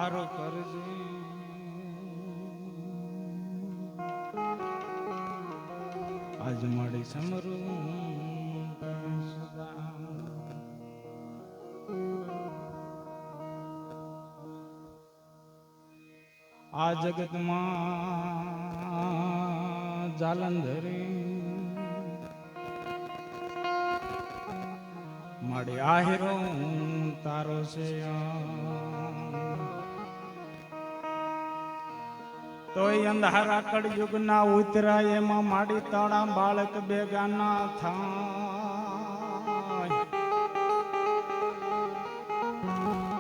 હારો કરજે આજ માડી સમરું આ જગતમાં જાલંધરી માડી આહેરો તારો છે તોય અંધારા કળયુગ ના ઉતરાય એમાં માડી તાળા બાળક બેગાના થાય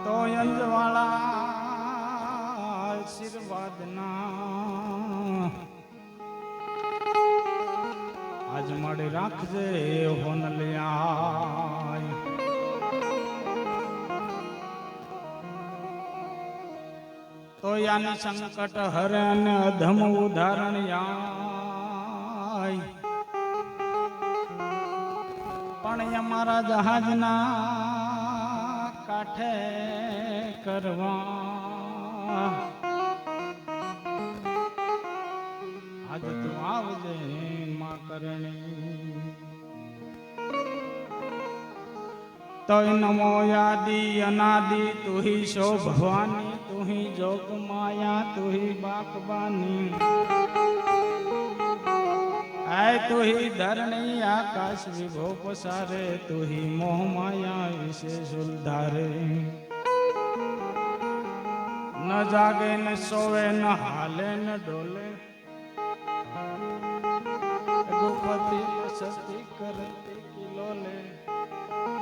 તો અંજવાળા આશીર્વાદના આજ માડી રાખજે હોનલિયા તો યાની સંકટ હરે અને અધમ ઉદાહરણ યાય પણ અમારા જહાજના કાંઠે કરવા આજ તું આવજે માં કરણી તોય નમો યાદી અનાદિ તુહી શો ભવાની તુહી જોગ માયા તુહી બાકબાની આય તુહી ધરણી આકાશ વિભો પસારે તુહી મોહ માયા વિશે સુલધારે ન જાગે ન સોવે ન હાલે ન ડોલે ગુપતિ સતી કરતી કિલોલે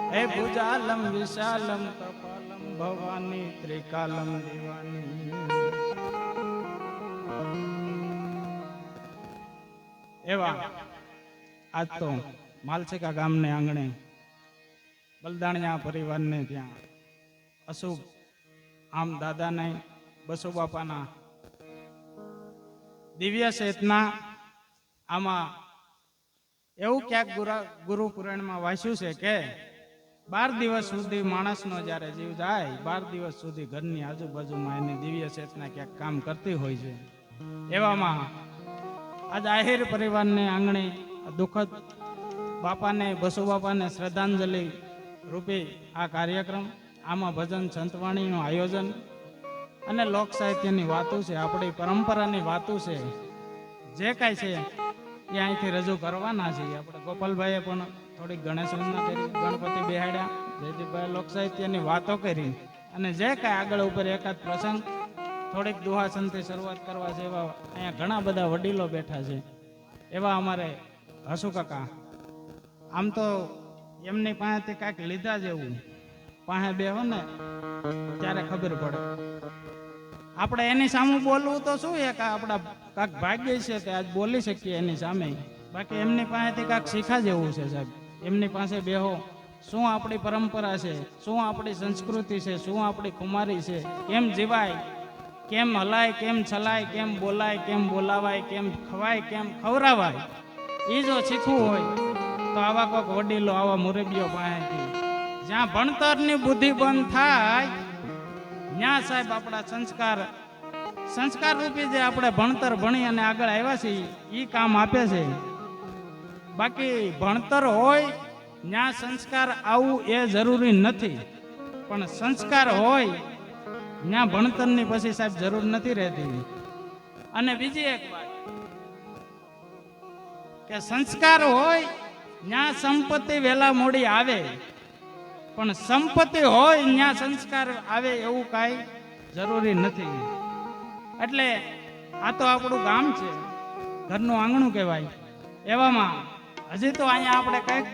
હે ભુજાલમ વિશાલમ કપાલમ ભવાની ત્રિકાલમ દીવાની એવા આજ તો માલસેકા ગામને આંગણે બલદાણિયા પરિવારને ત્યાં અશુભ આમ દાદાને બસુ બાપાના દિવ્ય ચેતના આમાં એવું ક્યાંક ગુરુ પુરાણમાં વાંચ્યું છે કે 12 દિવસ સુધી માણસનો જ્યારે જીવ જાય 12 દિવસ સુધી ઘરની આજુબાજુમાં એની દિવ્ય ચેતના ક્યાંક કામ કરતી હોય છે એવામાં આજ આહિર પરિવારને આંગણે દુઃખદ બાપાને બસુ બાપાને શ્રદ્ધાંજલિ રૂપે આ કાર્યક્રમ આમાં ભજન સંતવાણીનું આયોજન અને લોક સાહિત્યની વાતો છે આપણી પરંપરાની વાતો છે જે કાંઈ છે એ અહીંથી રજૂ કરવાના છે આપણે ગોપાલભાઈએ પણ થોડીક ગણેશ રચના કરી ગણપતિ બેહાડ્યા જયદીપભાઈ લોક સાહિત્યની વાતો કરી અને જે કાંઈ આગળ ઉપર એકાદ પ્રસંગ થોડીક દુહાસનથી શરૂઆત કરવા જેવા અહીંયા ઘણા બધા વડીલો બેઠા છે એવા અમારે હસુ કાકા આમ તો એમની પાસેથી કાંઈક લીધા જેવું પાસે બેહો ને ત્યારે ખબર પડે આપણે એની સામે બોલવું તો શું એક આપણા કાંક ભાગ્ય છે કે આજ બોલી શકીએ એની સામે બાકી એમની પાસેથી કાંક શીખા જેવું છે સાહેબ એમની પાસે બેહો શું આપણી પરંપરા છે શું આપણી સંસ્કૃતિ છે શું આપણી કુમારી છે કેમ જીવાય કેમ હલાય કેમ છલાય કેમ બોલાય કેમ બોલાવાય કેમ ખવાય કેમ ખવરાવાય એ જો શીખવું હોય તો આવા કોઈક વડીલો આવા મુરબીઓ પાસેથી જ્યાં ભણતરની બુદ્ધિ બંધ થાય ત્યાં સાહેબ આપણા સંસ્કાર રૂપી જે આપણે ભણતર ભણી અને આગળ આવ્યા છીએ એ કામ આપે છે બાકી ભણતર હોય ત્યાં સંસ્કાર આવવું એ જરૂરી નથી પણ સંસ્કાર હોય ત્યાં ભણતરની પછી સાહેબ જરૂર નથી રહેતી અને બીજી એક વાત કે સંસ્કાર હોય ત્યાં સંપત્તિ વહેલા મોડી આવે પણ સંપત્તિ હોય ત્યાં સંસ્કાર આવે એવું કાંઈ જરૂરી નથી એટલે આ તો આપણું ગામ છે ઘરનું આંગણું કહેવાય એવામાં હજી તો અહીંયા આપણે કંઈક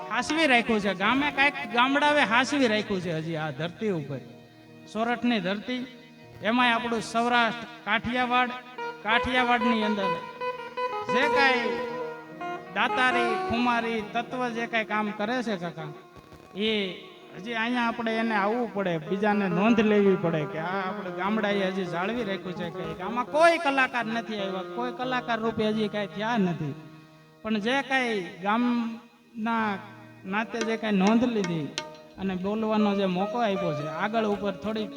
હાસવી રાખ્યું છે ગામે કંઈક ગામડાવે હાસવી રાખ્યું છે હજી આ ધરતી ઉપર સોરઠની ધરતી એમાંય આપણું સૌરાષ્ટ્ર કાઠિયાવાડની અંદર જે કાંઈ દાતારી ખુમારી તત્વ જે કાંઈ કામ કરે છે કાકા એ હજી અહીંયા આપણે એને આવવું પડે બીજાને નોંધ લેવી પડે કે આ આપણે ગામડાએ હજી જાળવી રાખ્યું છે કે આમાં કોઈ કલાકાર નથી આવ્યા કોઈ કલાકાર રૂપે હજી કાંઈ થયા નથી પણ જે કાંઈ ગામના નાતે જે કાંઈ નોંધ લીધી અને બોલવાનો જે મોકો આપ્યો છે આગળ ઉપર થોડીક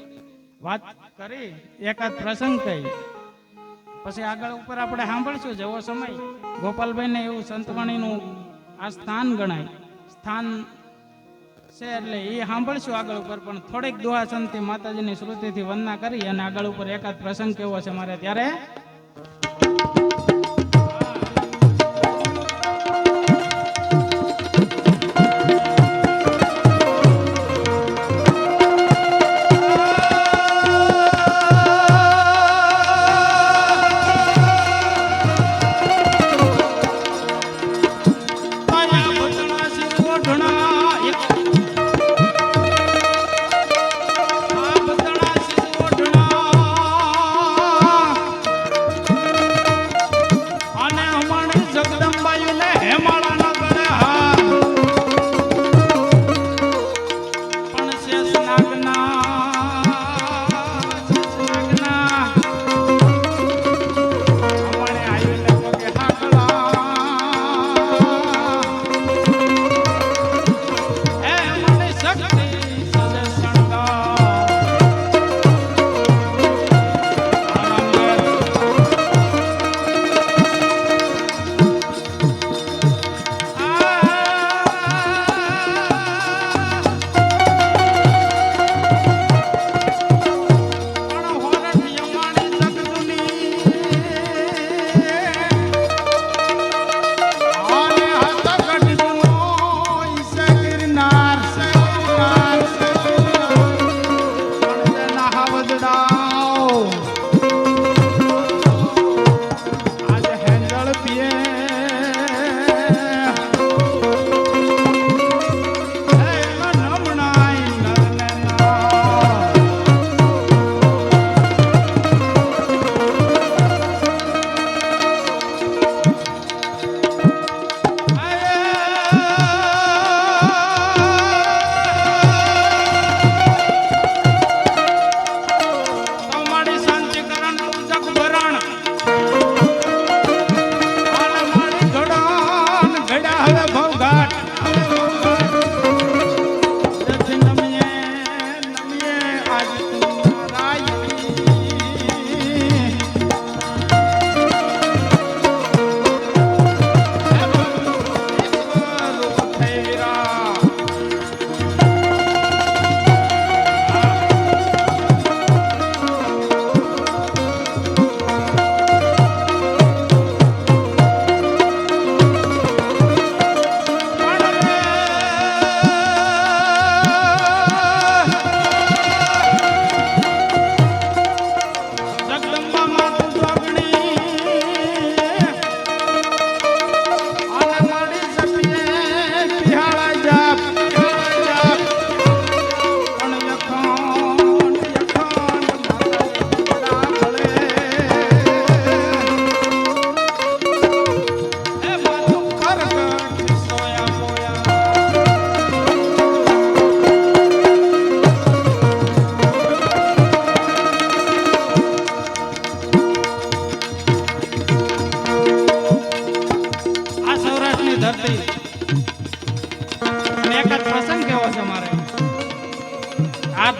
વાત કરી, એકાદ પ્રસંગ કહી, પછી આગળ ઉપર આપણે સાંભળશું જેવો સમય. ગોપાલભાઈને એવું સંતવાણીનું આ સ્થાન ગણાય, સ્થાન છે એટલે એ સાંભળશું આગળ ઉપર. પણ થોડીક દુહા સંતથી માતાજીની શ્રુતિથી વંદના કરી અને આગળ ઉપર એકાદ પ્રસંગ કેવો છે મારે ત્યારે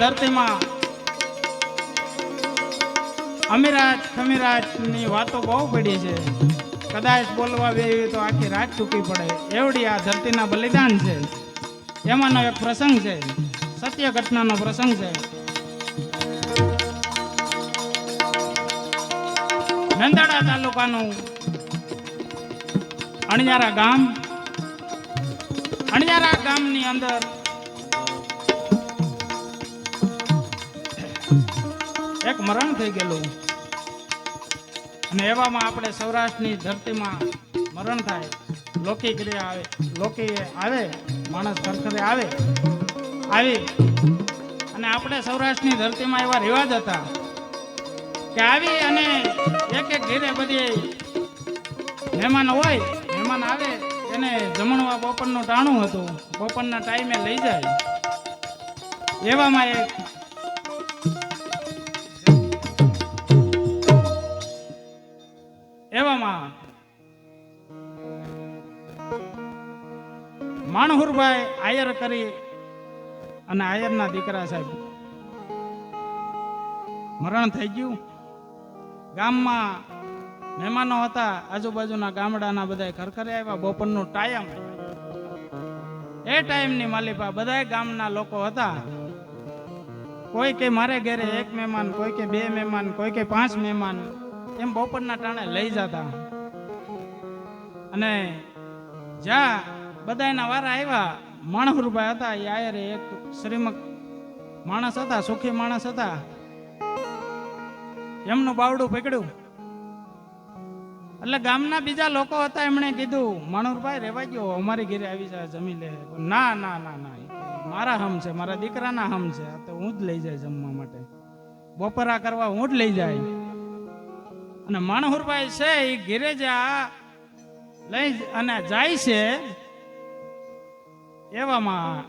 ધરતીમાં અમીરાત ખમીરાત ની વાતો બહુ પડી છે. કદાચ બોલવા બેવી તો આખી રાત ચૂકી પડે એવડી આ ધરતીના બલિદાન છે. એમાંનો એક પ્રસંગ છે, સત્ય ઘટનાનો પ્રસંગ છે. નંદાળા તાલુકાનું અણિયારા ગામ. અણિયારા ગામની અંદર એક મરણ થઈ ગયેલું અને એવામાં આપણે સૌરાષ્ટ્રની ધરતીમાં મરણ થાય, લોકી ક્રિયા આવે, લોકી આવે, માણસ ખરખરે આવે, આવી અને આપણે સૌરાષ્ટ્રની ધરતીમાં એવા રિવાજ હતા કે આવી અને એક એક ઘેરે બધી મહેમાન હોય, મહેમાન આવે એને જમણવા બપોરનું ટાણું હતું, બપોરના ટાઈમે લઈ જાય. એવામાં એક માણહુરભાઈ આયર કરી અને આયરના દીકરા સાહેબ મરણ થઈ ગયું. ગામમાં મહેમાનો હતા, આજુબાજુના ગામડાના બધા ખરખરે આવ્યા. બપોરનો ટાઈમ, એ ટાઈમની માલિપા બધા ગામના લોકો હતા. કોઈ કે મારે ઘરે એક મહેમાન, કોઈ કે 2 મહેમાન, કોઈ કે 5 મહેમાન, એમ બપોરના ટાણે લઈ જતા. અને જ્યાં બધાના વારા આવ્યા, માણહુરભાઈ હતા, એ આયરે એક શ્રીમક માણસ હતા, સુખી માણસ હતા, એમનું બાવડું પકડ્યું. એટલે ગામના બીજા લોકો હતા, એમણે કીધું માણુરભાઈ રહેવા ગયો, અમારી ઘરે આવી જાય, જમી લે. ના ના ના ના, મારા હમ છે, મારા દીકરાના હમ છે, તો હું જ લઈ જાય જમવા માટે, બપોરા કરવા હું જ લઈ જાય. અને માણહુરભાઈ છે એ ઘરે જા લઈ અને જાય છે. એવામાં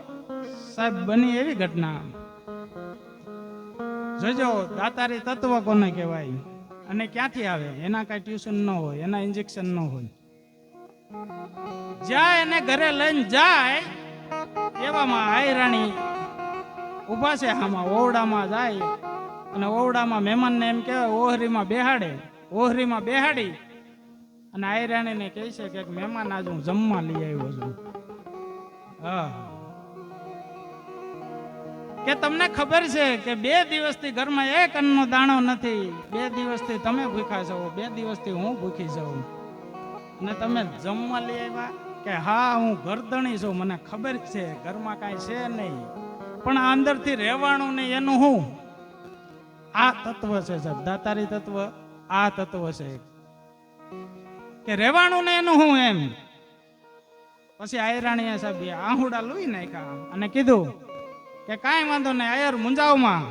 સાહેબ બની એવી ઘટના, જોજો દાતારી તત્વ કોને કહેવાય અને ક્યાંથી આવે. એના કઈ ટ્યુશન ન હોય, એના ઇન્જેક્શન ન હોય. જ્યાં એને ઘરે લઈને જાય એવામાં આયરાણી ઉભા છે, આમાં ઓરડામાં જાય અને ઓરડામાં મહેમાનને એમ કહેવાય ઓહરીમાં બેહાડે. ઓહરીમાં બેહાડી અને આયરાણીને કહે છે કે મહેમાન આજ હું જમવા લઈ આવ્યો છું. હા, કે તમને ખબર છે કે 2 દિવસથી ઘરમાં એક અન્નનો દાણો નથી. 2 દિવસથી તમે ભૂખ્યા છો, 2 દિવસથી હું ભૂખી છું, અને તમે જમવા લઈ આવ્યા. કે હા, હું ઘરધણી છું, મને ખબર છે ઘરમાં કાંઈ છે નહીં, પણ આ અંદરથી રહેવાનું નહીં, એનું હું આ તત્વ છે સાહેબ, દાતારી તત્વ આ તત્વ છે કે રહેવાનું નહીં એનું હું એમ. પછી આયરાણીએ સાહેબ આહુડા લઈ નાખ્યા અને કીધું કે કાંઈ વાંધો નહીં આયર મુંજાવમાં,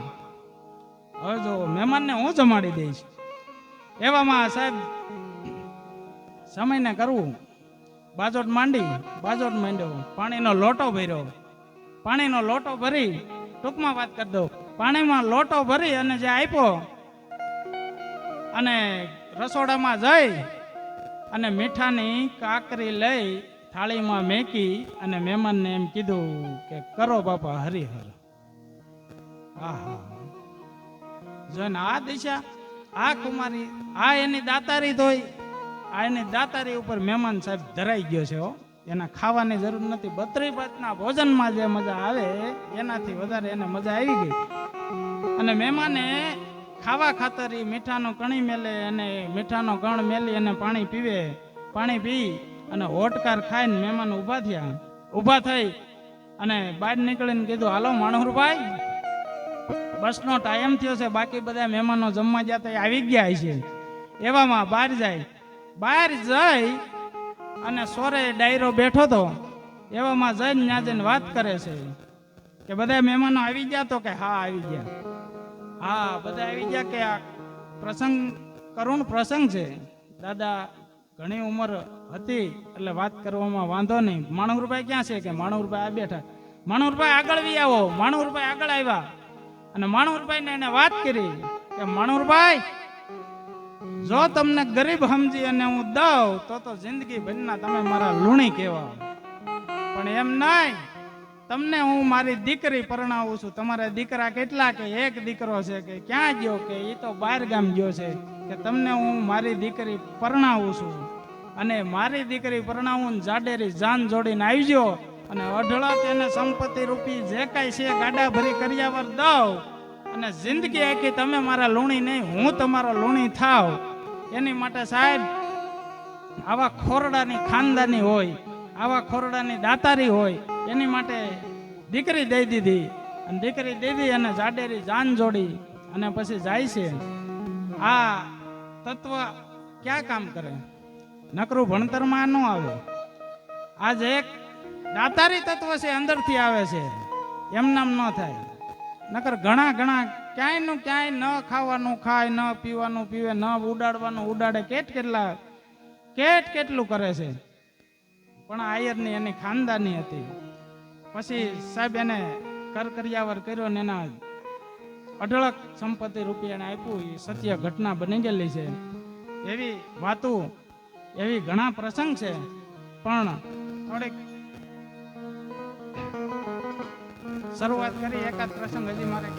હવે જો મહેમાનને હું જમાડી દઈશ. એવામાં સાહેબ સમયને કરવું, બાજોટ માંડ્યો, પાણીનો લોટો ભર્યો. પાણીનો લોટો ભરી, ટૂંકમાં વાત કરી દઉં, પાણીમાં લોટો ભરી અને જે આપ્યો અને રસોડામાં જઈ અને મીઠાની કાકરી લઈ થાળીમાં મેકી અને મહેમાનને એમ કીધું કે કરો બાપા હરિહર. આહા, જોઈને આ દિશા, આ કુમારી, આ એની દાતારી ધોઈ, આ એની દાતારી ઉપર મહેમાન સાહેબ ધરાઈ ગયો છે. એના ખાવાની જરૂર નથી. 32 ભોજનમાં જે મજા આવે એનાથી વધારે એને મજા આવી ગઈ. અને મહેમાને ખાવા ખાતર મીઠાનો કણી મેલે અને મીઠાનો કણ મેલી અને પાણી પીવે. પાણી પી અને ઓટકાર ખાઈને મહેમાન ઊભા થયા. ઊભા થઈ અને બહાર નીકળીને કીધું હાલો માણહુરભાઈ, બસનો ટાઈમ થયો છે, બાકી બધા મહેમાનો જમવા ગયા તો આવી ગયા છે. એવામાં બહાર જાય, બહાર જઈ અને સોરે ડાયરો બેઠો તો એવામાં જઈને ત્યાં જઈને વાત કરે છે કે બધા મહેમાનો આવી ગયા, તો કે હા આવી ગયા. હા, બધા આવી ગયા. કે આ પ્રસંગ કરુણ પ્રસંગ છે દાદા, ઘણી ઉંમર હતી એટલે વાત કરવામાં વાંધો નહીં. માણહુરભાઈ ક્યાં છે? કે માણહુરભાઈ આ બેઠા. માણહુરભાઈ આગળ વી આવો. માણહુરભાઈ આગળ આવ્યા અને માણહુરભાઈને એને વાત કરી કે માણહુરભાઈ, જો તમને ગરીબ સમજી અને હું દઉં તો જિંદગી ભરના તમે મારા લુણી કહેવા, પણ એમ નહીં, તમને હું મારી દીકરી પરણાવું છું. તમારા દીકરા કેટલા? કે એક દીકરો છે. કે ક્યાં ગયો? કે એ તો બહાર ગામ ગયો છે. કે તમને હું મારી દીકરી પરણાવું છું અને મારી દીકરી પરણાવું, જાડેરી જાન જોડીને આવજો અને અઢળક એને સંપત્તિ રૂપી જે કાંઈ છે ગાડા ભરી કરિયાવર દઉં અને જિંદગી આખી તમે મારા લુણી નહીં, હું તમારો લુણી થાવ. એની માટે સાહેબ આવા ખોરડાની ખાનદાની હોય, આવા ખોરડાની દાતારી હોય, એની માટે દીકરી દઈ દીધી. અને દીકરી દીધી અને જાડેરી જાન જોડી અને પછી જાય છે. આ તત્વ ક્યાં કામ કરે? નકરું ભણતરમાં ન આવે. આજ એક દાતારી તત્વ છે, અંદરથી આવે છે, એમ નામ ન થાય. નકર ઘણા ક્યાંય ન ખાવાનું ખાય, ન પીવાનું પીવે, ન ઉડાડવાનું ઉડાડે, કેટલું કરે છે. પણ આયરની એની ખાનદાની હતી. પછી સાહેબ એને કરકરિયાવર કર્યો ને એના અઢળક સંપત્તિ રૂપિયાને આપ્યું. એ સત્ય ઘટના બની ગયેલી છે. એવી વાતો, એવી ઘણા પ્રસંગ છે. પણ થોડીક શરૂઆત કરી, એકાદ પ્રસંગ હજી મારે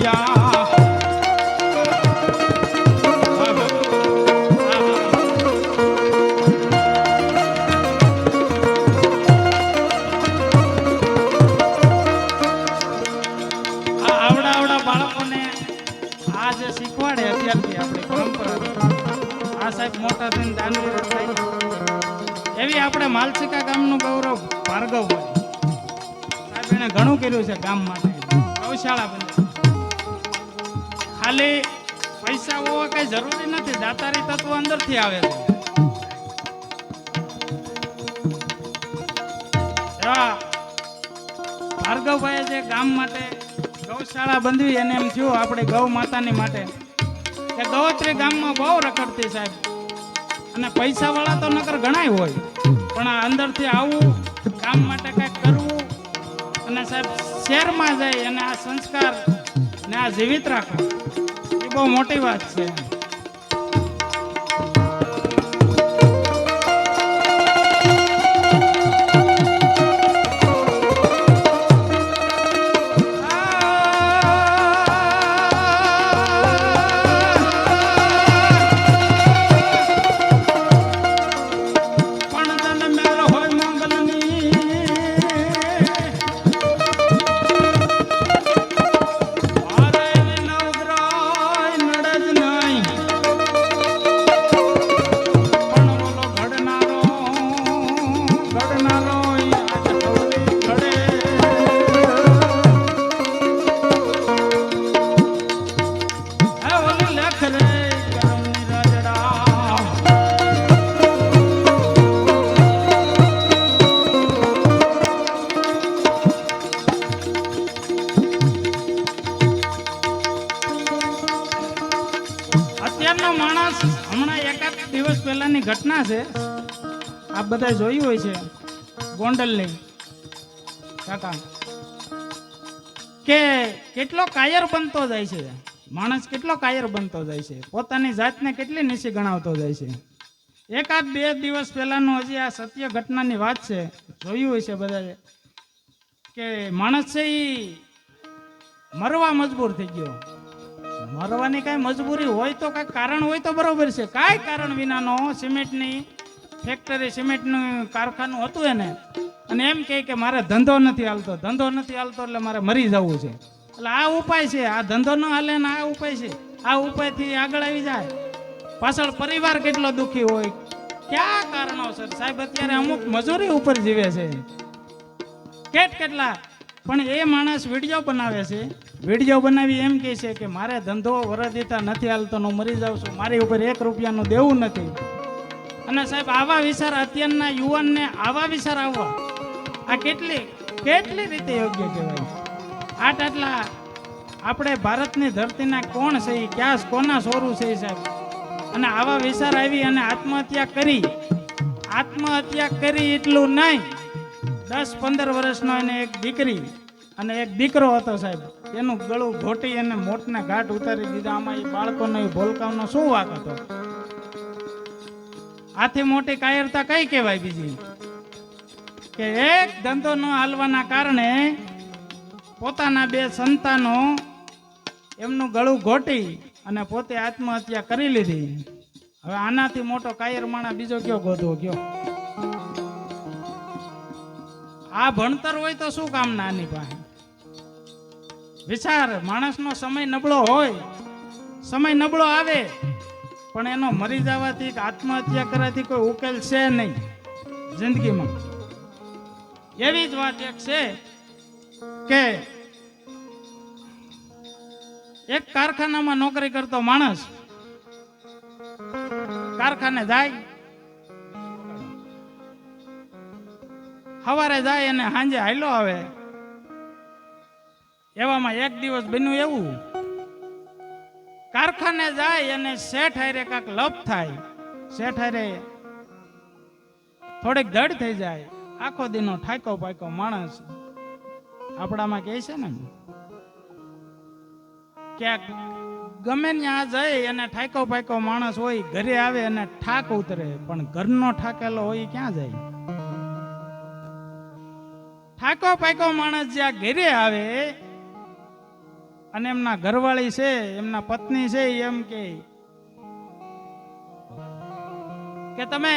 રાજા આવડા બાળકોને આ જે શીખવાડે અત્યારથી આપણી પરંપરા આ સાહેબ મોટા થઈને દાનવીર થાય એવી આપણે માલસિકા ગામનું ગૌરવ ભાર્ગવભાઈ સાહેબ એને ઘણું કર્યું છે ગામ માટે ગૌશાળા બને ખાલી પૈસા હોવા કઈ જરૂરી નથી દાતારી તત્વ અંદરથી આવે છે એવા ભાર્ગવભાઈએ જે ગામ માટે ગૌશાળા બંધવી એને એમ થયું આપણે ગૌ માતાની માટે કે ગૌત્રી ગામમાં બહુ રખડતી સાહેબ અને પૈસા વાળા તો નકર ઘણાય હોય પણ આ અંદરથી આવું ગામ માટે કંઈક કરવું અને સાહેબ શહેરમાં જાય અને આ સંસ્કાર ને આ જીવિત રાખવું એ બહુ મોટી વાત છે પહેલાની ઘટના છે આપ બધા જોયું હોય છે ગોંડલની કાકા કે કેટલો કાયર બનતો જાય છે માણસ કેટલો કાયર બનતો જાય છે પોતાની જાતને કેટલી નીચી ગણાવતો જાય છે એકાદ બે દિવસ પહેલાનું હજી આ સત્ય ઘટનાની વાત છે જોયું હોય છે બધા કે માણસ છે એ મરવા મજબૂર થઈ ગયો મરવાની કઈ મજબૂરી હોય તો કઈ કારણ હોય તો બરોબર છે કાંઈ કારણ વિનાનો સિમેન્ટની ફેક્ટરી સિમેન્ટનું કારખાનું હતું એને અને એમ કે મારે ધંધો નથી હાલતો એટલે મારે મરી જવું છે એટલે આ ઉપાય છે આ ધંધો ન હાલે ને આ ઉપાય છે આ ઉપાયથી આગળ આવી જાય પાછળ પરિવાર કેટલો દુઃખી હોય ક્યાં કારણોસર સાહેબ અત્યારે અમુક મજૂરી ઉપર જીવે છે કેટલા પણ એ માણસ વિડીયો બનાવે છે વિડીયો બનાવી એમ કહે છે કે મારે ધંધો વરદિતા નથી હાલતો હું મરી જાઉં છું મારી ઉપર 1 રૂપિયાનું દેવું નથી અને સાહેબ આવા વિચાર અત્યારના યુવાનને આવા વિચાર આવવા આ કેટલી રીતે યોગ્ય કહેવાય આટલા આપણે ભારતની ધરતીના કોણ છે ક્યાં કોના સોરું છે સાહેબ અને આવા વિચાર આવી અને આત્મહત્યા કરી એટલું નહીં 10-15 વર્ષનો એને એક દીકરી અને એક દીકરો હતો સાહેબ એનું ગળું ઘોટી અને મોટના ઘાટ ઉતારી દીધા આમાં એ બાળકોનો એ ભોલકાઓનો શું વાક હતો આથી મોટી કાયરતા કઈ કહેવાય બીજી કે એક ધંધો ન હાલવાના કારણે પોતાના 2 સંતાનો એમનું ગળું ઘોટી અને પોતે આત્મહત્યા કરી લીધી હવે આનાથી મોટો કાયર માણા બીજો કયો ગોધવો કયો આ ભણતર હોય તો શું કામ નાની પાસે વિચાર માણસનો સમય નબળો હોય સમય નબળો આવે પણ એનો મરી જવાથી આત્મહત્યા કરવાથી કોઈ ઉકેલ છે નહીં જિંદગીમાં એવી જ વાત એક છે કે એક કારખાનામાં નોકરી કરતો માણસ કારખાને જાય સવારે જાય અને સાંજે હાલ્યો આવે એવામાં એક દિવસ બન્યું એવું કારખાને જાય અને શેઠ હારે કાંક લપ થાય શેઠ હારે થોડીક ધડ થઈ જાય આખો દીનો ઠાકો પાકો માણસ આપણામાં કહે છે ને ક્યાંક ગમે ત્યાં જાય અને ઠાકો પાકો માણસ હોય ઘરે આવે અને ઠાક ઉતરે પણ ઘરનો ઠાકેલો હોય ક્યાં જાય ઠાકો પાકો માણસ જ્યાં ઘરે આવે અને એમના ઘરવાળી છે, એમના પત્ની છે, એમ કે તમે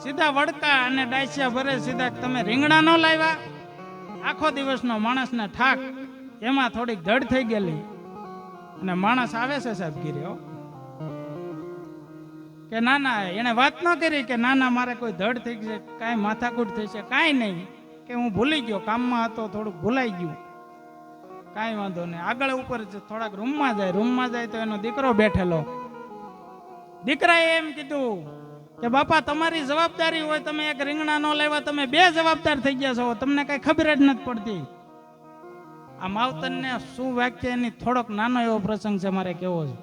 સીધા વડકા અને ડાયસિયા ભરે સીધા તમે રીંગણા ન લાવ્યા. આખો દિવસનો માણસને ઠાક એમાં થોડીક ધડ થઈ ગયેલી અને માણસ આવે છે સાહેબ ગીર્યો કે ના ના, એને વાત ન કરી કે ના ના મારે કોઈ ધડ થઈ છે, કાંઈ માથાકૂટ થઈ છે, કાંઈ નહીં, કે હું ભૂલી ગયો, કામમાં હતો, થોડુંક ભૂલાઈ ગયું, કાંઈ વાંધો નહીં. આગળ ઉપર થોડાક રૂમમાં જાય તો એનો દીકરો બેઠેલો. દીકરાએ એમ કીધું કે બાપા તમારી જવાબદારી હોય, તમે એક રીંગણા ન લેવા, તમે 2 જવાબદાર થઈ ગયા છો, તમને કઈ ખબર જ નથી પડતી. આ માવતરને શું વાક્ય એની થોડોક નાનો એવો પ્રસંગ છે, મારે કેવો છે,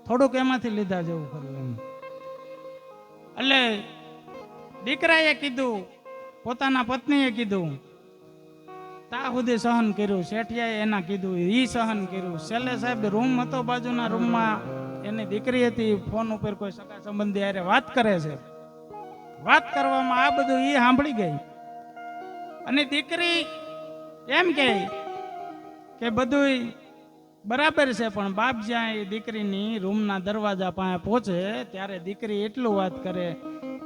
થોડુંક એમાંથી લીધા જેવું ખરું એમ. એટલે દીકરાએ કીધું, પોતાના પત્નીએ કીધું, તા સુધી સહન કર્યું, શેઠિયાએ એના કીધું, ઈ સહન કર્યું. છેલ્લે સાહેબ રૂમ હતો, બાજુના રૂમમાં એની દીકરી હતી, ફોન ઉપર કોઈ સગા સંબંધી હારે વાત કરે છે. વાત કરવામાં આ બધું ઈ સાંભળી ગઈ અને દીકરી એમ કે બધું બરાબર છે, પણ બાપ જ્યાં એ દીકરીની રૂમના દરવાજા પાસે પહોંચે ત્યારે દીકરી એટલું વાત કરે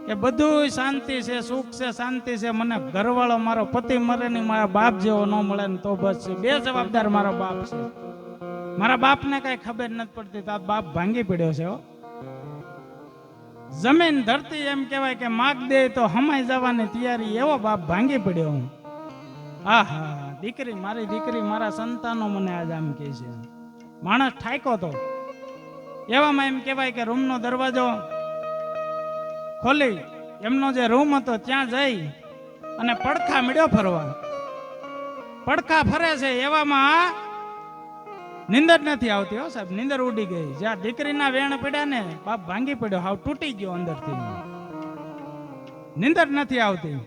કે બધું શાંતિ છે, સુખ છે, શાંતિ છે, મને ઘરવાળો મારો પતિ મરે ને મારા બાપ જેવો ન મળે ને તો બસ છે. 2 જવાબદાર મારો બાપ છે. મારા બાપને કઈ ખબર નથી પડતી, તો બાપ ભાંગી પડ્યો છે. જમીન ધરતી એમ કહેવાય કે માગ દે તો હમાઈ જવાની તૈયારી, એવો બાપ ભાંગી પડ્યો. આહા, દીકરી, મારી દીકરી, મારા સંતાનો મને આજ આમ કહે છે. માણસ ઠાક્યો તો એવામાં એમ કહેવાય કે રૂમનો દરવાજો ખોલી એમનો જે રૂમ હતો ત્યાં જઈ અને પડખા મળ્યો ફરવા. પડખા ફરે છે એવામાં નીંદર નથી આવતી હો સાહેબ, નીંદર ઉડી ગઈ. જ્યાં દીકરીના વેણ પડ્યા ને બાપ ભાંગી પડ્યો, હાવ તૂટી ગયો અંદરથી, નીંદર નથી આવતી.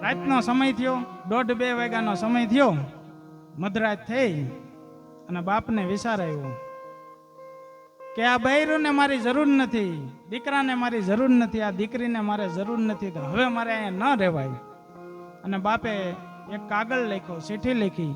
રાતનો સમય થયો, 1:30-2 વાગ્યાનો સમય થયો, મધરાત થઈ અને બાપને વિચાર આવ્યો કે આ બૈરુને મારી જરૂર નથી, દીકરાને મારી જરૂર નથી, આ દીકરીને મારે જરૂર નથી, તો હવે મારે અહીંયા ન રહેવાય. અને બાપે એક કાગળ લખ્યો, ચિઠ્ઠી લખી,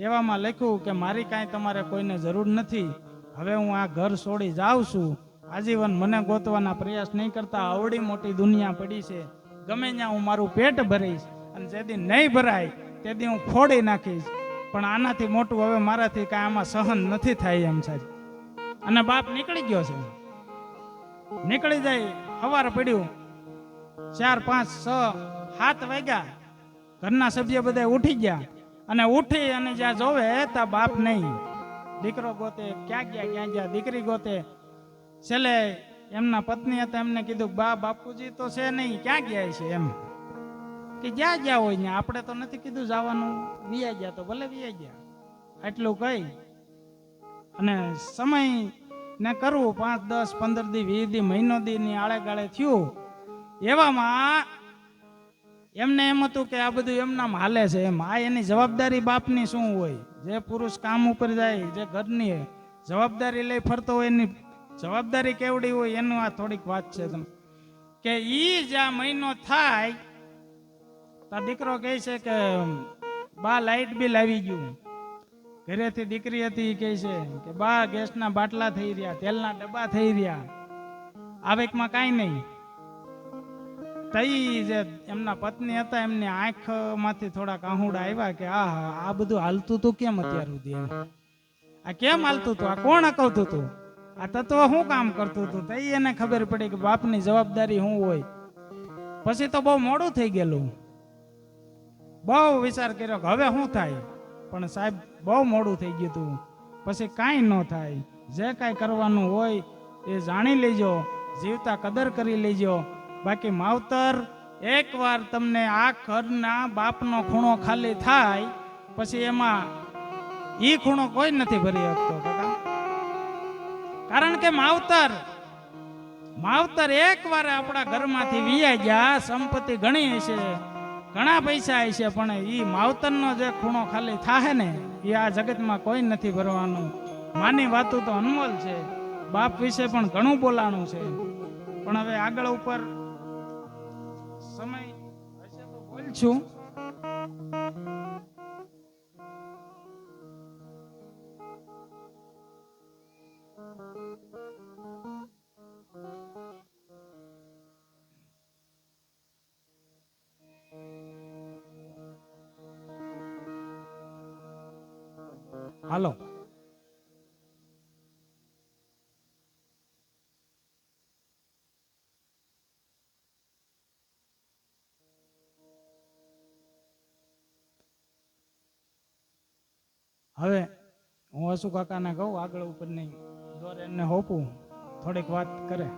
એવામાં લખ્યું કે મારી કાંઈ તમારે કોઈને જરૂર નથી, હવે હું આ ઘર છોડી જાઉં છું, આજીવન મને ગોતવાના પ્રયાસ નહીં કરતા, આવડી મોટી દુનિયા પડી છે, ગમે ત્યાં હું મારું પેટ ભરીશ અને જેથી નહીં ભરાય તેથી હું ફોડી નાખીશ, પણ આનાથી મોટું હવે મારાથી કાંઈ આમાં સહન નથી થાય એમ સાહેબ. અને બાપ નીકળી ગયો છે. નીકળી જાય, સવાર પડ્યું, 4, 5, 6, 7 વાગ્યા, ઘરના સભ્ય બધા ઉઠી ગયા અને ઉઠી અને જ્યાં જોવે ત્યાં બાપ નહીં. દીકરો ગોતે, ક્યાં ગયા, દીકરી ગોતે. છેલ્લે એમના પત્ની હતા, એમને કીધું બા બાપુજી તો છે નહીં, ક્યાં ગયા છે એમ. કે જ્યાં ગયા હોય ને, આપણે તો નથી કીધું જવાનું, વિયા ગયા તો ભલે વિયા ગયા. આટલું કહી અને સમય ને કરવું 5, 10, 15 દી, 20 દી, મહિનો દી ની આળે ગાળે થયું. એવામાં એમને એમ હતું કે આ બધું એમનામ હાલે છે એમ. આ એની જવાબદારી બાપની શું હોય? જે પુરુષ કામ ઉપર જાય, જે ઘરની જવાબદારી લઈ ફરતો હોય, એની જવાબદારી કેવડી હોય એનું આ થોડીક વાત છે. કે ઈ જ્યાં મહિનો થાય તો દીકરો કહે છે કે બા લાઈટ બિલ આવી ગયું. ઘરેથી દીકરી હતી કહે છે કે બા ગેસના બાટલા થઈ રહ્યા, તેલના ડબ્બા થઈ રહ્યા, આવકમાં કાંઈ નહીં. તઈ જે એમના પત્ની હતા એમની આંખમાંથી થોડાક આહુડા આવ્યા કે આ બધું હાલતું તું કેમ અત્યાર સુધી? આ કેમ હાલતું તું? આ કોણ અકવતું તું? આ તત્વ શું કામ કરતું હતું? તઈ એને ખબર પડી કે બાપની જવાબદારી શું હોય. પછી તો બહુ મોડું થઈ ગયેલું, બહુ વિચાર કર્યો કે હવે શું થાય, પણ સાહેબ બહુ મોડું થઈ ગયું હતું. પછી કાંઈ ન થાય, જે કાંઈ કરવાનું હોય એ જાણી લેજો, જીવતા કદર કરી લેજો. બાકી માવતર એકવાર તમને આ ઘરના બાપનો ખૂણો ખાલી થાય પછી એમાં ઈ ખૂણો કોઈ નથી ભરી શકતો કાકા. કારણ કે માવતર એકવાર આપણા ઘરમાંથી વિયા ગયા, સંપત્તિ ઘણી હશે, ઘણા પૈસા હશે, પણ ઈ માવતરનો જે ખૂણો ખાલી થાય ને એ આ જગતમાં કોઈ નથી ભરવાનું. માની વાતું તો અનમોલ છે, બાપ વિશે પણ ઘણું બોલાણું છે, પણ હવે આગળ ઉપર સમય હશે તો બોલ છું. હાલો. હવે હું હસુ કાકાને કહું આગળ ઉપર નહીં દોર એને હોપું થોડીક વાત કરે.